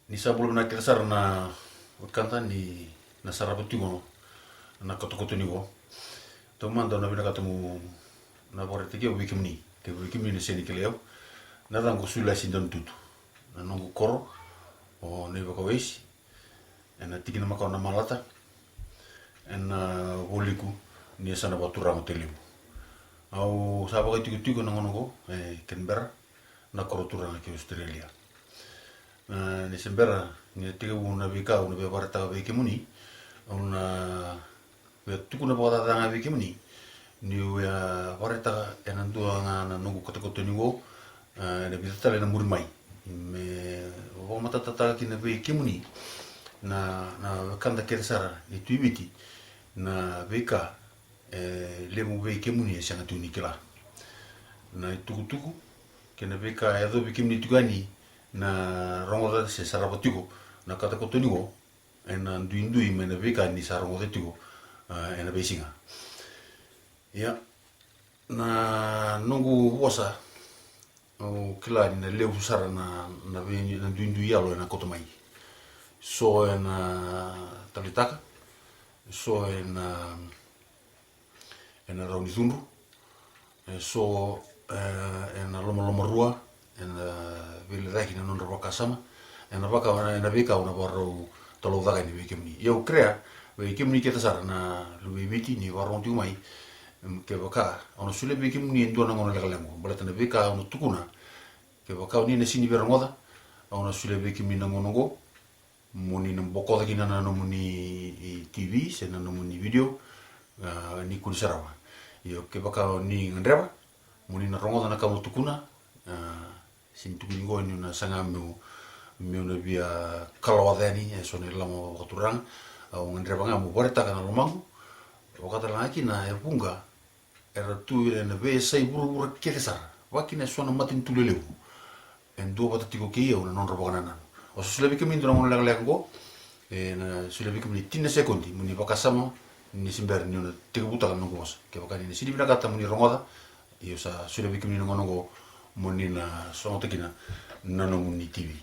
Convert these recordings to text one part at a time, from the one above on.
Ni sa belum na kirsar na kanta ni na sarabutigo na kotokoto ni go. To mando na bina katamu na bore tiki wikimni. Ke wikimni ni seni keleo. Na rango sula sindan tutu. Na nongo koro o ne bako weis. Na tiki na makao na malata. Na woliku ni sana baturang telimu. Au sabaka tigo na ngono Canberra na koro turang ke Australia. Ni sembera ni tiga una vika una be barata be kimuni una be tukuna bota danga be kimuni ni ya barata enandu na nungu koto ni go ne bitata na murmai me wo mata tata ki na be kimuni na kanda kersara ni tuibiti na vika le mu be kimuni sanga tuni kila na tuku kena vika ya do be kimuni tugani na rongoda se sarabatigo na kata kotonigo na ndui me na vika ni sarongoda tigo na besinga ya na nungu wosa o kila ni na leu sara na be na ndui yalo na kotomai so na talitaka so na rauni zundu so na loma rua vile raki na non roka sama na vaka na vika una barro tolo daga ni vikimni eu crea vikimni kita sar na luibiti ni warong tu mai ke vaka ono sule vikimni ndo na ngono legalengo balata na vika ono tukuna ke vaka ni na sini berongoda ono sule vikimni na ngono go moni na boko da kina na no moni TV se na no moni video ni kulisarawa yo ke vaka ni ngreba moni na rongoda na kamu tukuna sin tukungo ni na sanga meu na via kalawadani so ni lamo katurang au ngandre banga mo boreta kana lomangu o kata laki na e punga era tu ile na ve sai buru kesa wakina so na matin tuleleu en do bata tiko ke na non robo kana o so lebi ke min do na lag go na so lebi ke min tinna sekondi muni bakasama ni simber ni na tiko buta kana ngo ke bakani ni sidi bina kata muni rongoda io sa so lebi ke min ngono go moni na so tekina nano muni TV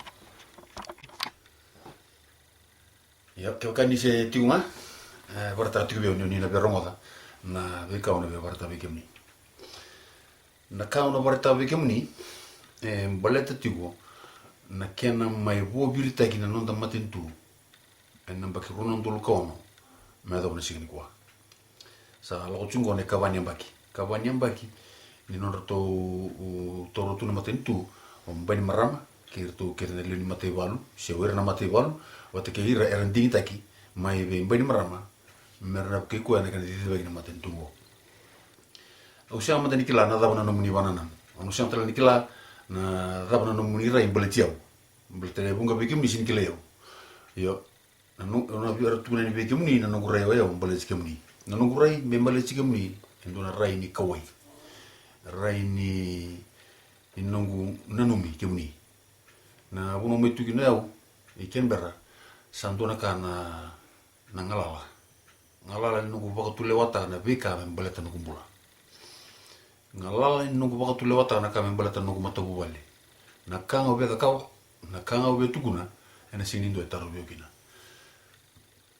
ya ke kani se tiunga barata tiku be ni na berongoda na be kauna be barata be kemni na kauna barata be kemni baleta tigo na kena mai bo birita kina nonda matentu en namba ke ronon dol kono me do na signi kwa sa lo chungo ne kawanya baki ni non to toro tu na matentu bani marama kirtu kirna luni mate balu sewera na mate balu wate ke ira eranding taki mai be bani marama merna ke ko na kan didi bagi na matentu go o sia mata nikila na daba na muni banana ono sia tala nikila na daba na muni ra imbeletiau belte bunga be kimni sin kileo yo na biara tu na ni be kimni na no gurai yo imbeleti kimni na no gurai be imbeleti kimni ndona rai ni kawai rai ni inongu nanumi kimni na buno metu kinau I Canberra santona kana na ngalala nungu baka tulewata na vika membaleta nungu bula ngalala nungu baka tulewata na kame membaleta nungu matabu wale na kanga ube kakao na kanga ube tukuna ena sinindo etaru biokina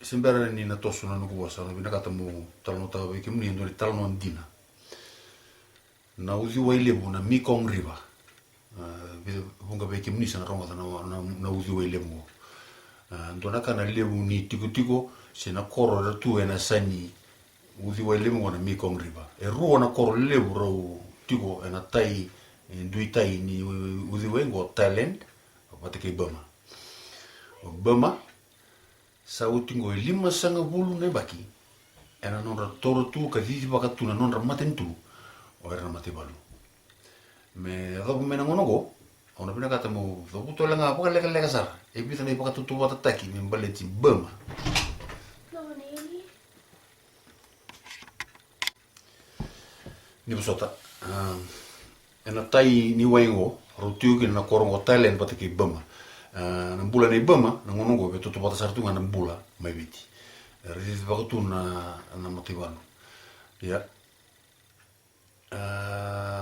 sembera ni na tosu na nungu wasa na binakata mu talano tawe kimni ndoni talano andina na uzi wailebu na Mekong River bunga be kimni sana ronga na uzi wailebu ndona kana lebu ni tiko se na koro ra tu ena sani uzi wailebu na Mekong River ruo na koro lebu ro tiko ena tai ndui tai ni uzi wengo Thailand watake Burma sa utingo lima sanga bulu ne baki ena non ra toro tu ka didi baka tu na non ra matentu o era mate balu me do mena ngono go ona pina kata mo do puto langa poka lega sar e bita nei poka tutu wata taki me baleti Burma ni busota ena tai ni waingo rotiu ki na korongo Thailand pata ki Burma na bula nei Burma na ngono go be tutu wata sartu ngana bula mai biti ridi poka tu na mate balu ya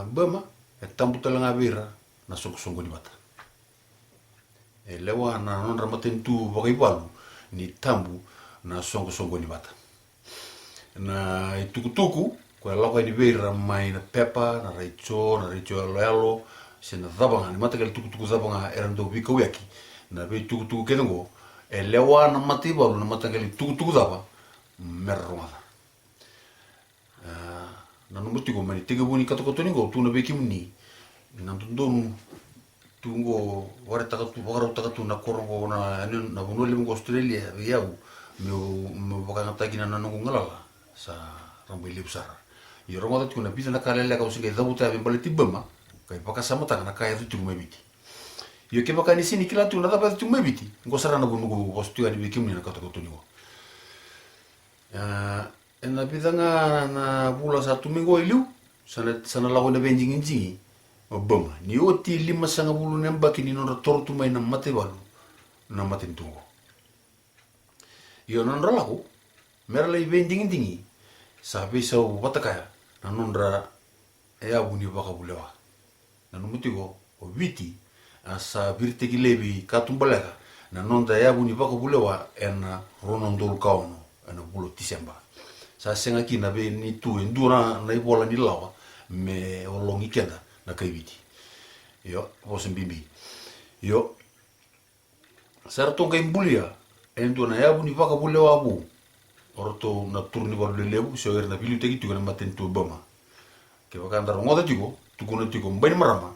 Burma e tampu talanga vira na songo ni bata lewa na nondra matentu wakaiwalu ni tambu na songo ni bata na tukutuku kwa loka ni vera mai na pepa na raicho alo se na dhabanga ni matakal tukutuku dhabanga erando bika weki na be tukutuku kengo lewa na matiwalu na matakal tukutuku dhaba merronga na numuti ko mani tege buni kato ningo tu na beki muni na tundonu tungo wara takatu na korongo na bunole mo Australia yau me bakanga tagina na nungu ngalala sa rambai lepsara yo rongo tatu na bisa na kalele ka usinga dabuta be baleti bema kai baka samata na kaya tu mebiti yo ke baka ni sini kila tu na dapat tu mebiti ngo sara na bungu Australia be kimni na kato ningo na bidanga na bula satu minggu ilu sana lawan na benjing injingi bama ni oti 5 nembaki ni nora tortu mai na mate balu na matentungo yo non ralaku merla i benjing injingi sabe sau watakaya na nondra buni baka bulewa na numutigo o viti asa birte kilebi katumbaleka na nondra buni baka bulewa en ronondol kauno en bulo Disemba sa senga kina be ni tu endura na ibola ni lawa me olongi kenda na kaibiti yo hosen bimbi yo sartonga imbulia enduna buni baka bulewa bu orto na turni balu lebu so na bilu tegi tu na matentu bama ke baka andar ngoda tigo tukuna tigo mbani marama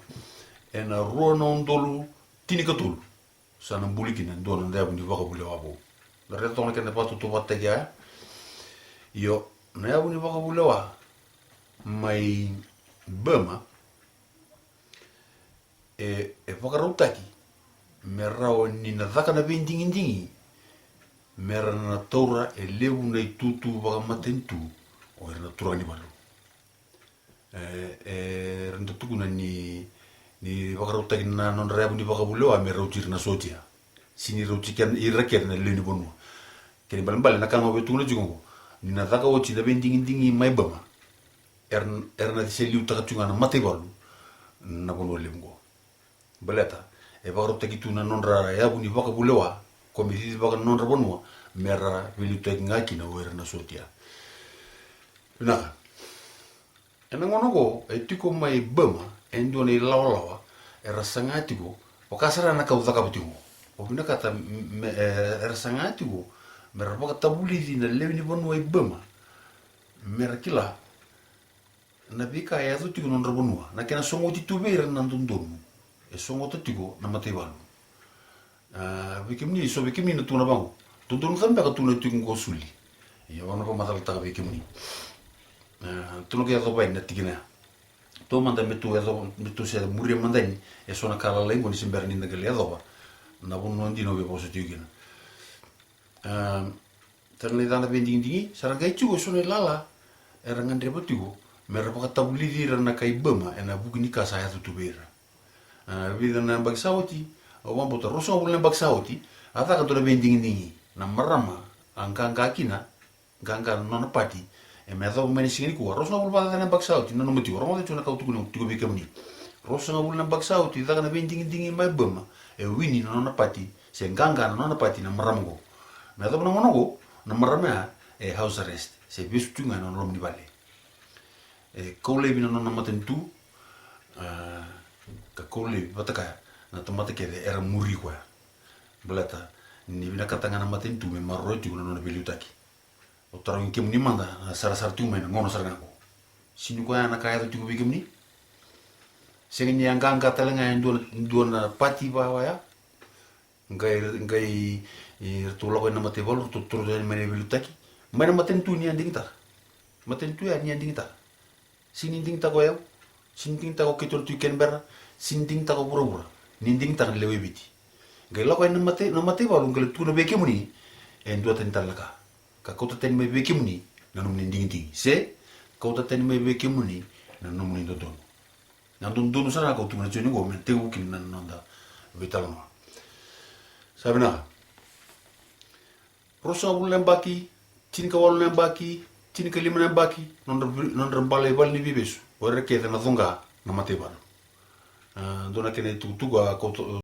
ena ronondolu tinikatul sana bulikina ndona buni baka bulewa bu la retona kenda patu to batega yo na buni baka bulewa mai bama baka rautaki merao ni na dhaka na bendingi mera na taura lebu na tutu baka matentu o na turani balu renda tukuna ni baka rautaki na non buni baka bulewa merao tirna sotia sini rautikan iraker na leni bonu keni balambal na kanga betu na jungo ni na dhaka o chida bendingi mai bama erna diseli utakatunga na mate balu na bono lemgo baleta baka rautaki tu na nondra buni baka bulewa komisi baka nondra bonua mera vili tek ngaki na wer na sotia na ena ngonogo tiko mai bama endo ni lawa era sangatigo pokasara na ka uzaka butigo obina kata era sangatigo mera baka tabuli na levni bonua bama mera kila na bika ya tigo nondra bonua na kena songo titubera na ndondomu songo tigo na matebalu bikimni so bikimni na tuna bango tundun sampe ka tuna tingo suli ya wana pa matal ta bikimni tunu ke do na tigina to manda metu se muri mandani sona kala lay ngoni simberni na gele do na bonno ndino be positivo gina terle dana bendingi saranga chugo sona lala era ngandre botigo mer pa tabuli dira na kai bama ena bugni ka sa ya tutubera vida na bagsauti o wambo to roso bulan bagsauti ata ka to bendingi na marama angka kina ganga non pati me do meni singini ku roso bulan na bagsauti na no mutigo romo de chuna ka tu no tigo bikamni roso bulan bagsauti da na bendingi mai bama wini na non pati se ganga na non pati na maramongo me do no monogo na marama house arrest se bisu tunga no rom ni vale kole bina no matentu ka kole bataka na tomate ke era muri kwa blata ni bina katanga na matentu me marroti kuna no belutaki o taron kim ni manda sara tu me ngono sara ko sinu ko na kaya tu bikim ni sengi yang ganga talanga ndo na pati ba ya ngai tu lo na mate bol tu turu de me belutaki mana matentu ni anding ta matentu ya ni anding ta sininding ta ko ya sininding ta ko kitul tu ken ber sininding ta ko pura ninding ta lewe biti ngai lo ko na mate balu ngai tu na beke muni en do ten talaka ka ko ten me beke muni na num ninding ting se ko ten me beke muni na num ni do don na don sara ko tu na choni go me te u kin na nonda vital no sabina rosa bulen baki tin ka walu baki tin ka limna baki non balai bal ni bibesu ora ke na zonga na mate balu dona kene tu ga ko